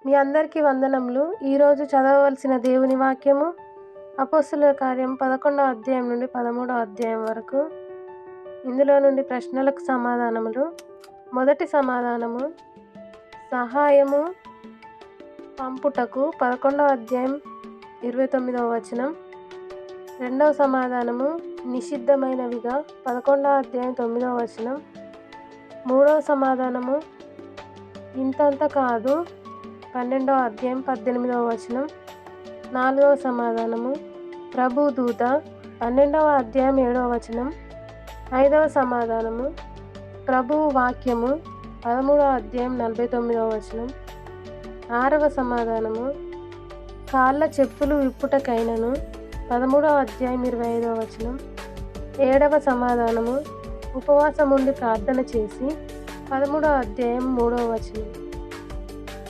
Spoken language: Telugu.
మీ అందరికీ వందనములు. ఈరోజు చదవవలసిన దేవుని వాక్యము అపోస్తలుల కార్యం 11వ అధ్యాయం నుండి 13వ అధ్యాయం వరకు. ఇందులో నుండి ప్రశ్నలకు సమాధానములు. మొదటి సమాధానము, సహాయము పంపుటకు 11వ అధ్యాయం 29వ వచనం. రెండవ సమాధానము, నిషిద్ధమైనవిగా 11వ అధ్యాయం 9వ వచనం. మూడవ సమాధానము, ఇంతంత కాదు 12వ అధ్యాయం 18వ వచనం. నాలుగవ సమాధానము, ప్రభు దూత 12వ అధ్యాయం 7వ వచనం. ఐదవ సమాధానము, ప్రభువు వాక్యము 13వ అధ్యాయం 49వ వచనం. ఆరవ సమాధానము, కాళ్ళ చెప్పులు విప్పుటకైనను 13వ అధ్యాయం 25వ వచనం. ఏడవ సమాధానము, ఉపవాసముండి ప్రార్థన చేసి 13వ అధ్యాయం 3వ వచనం.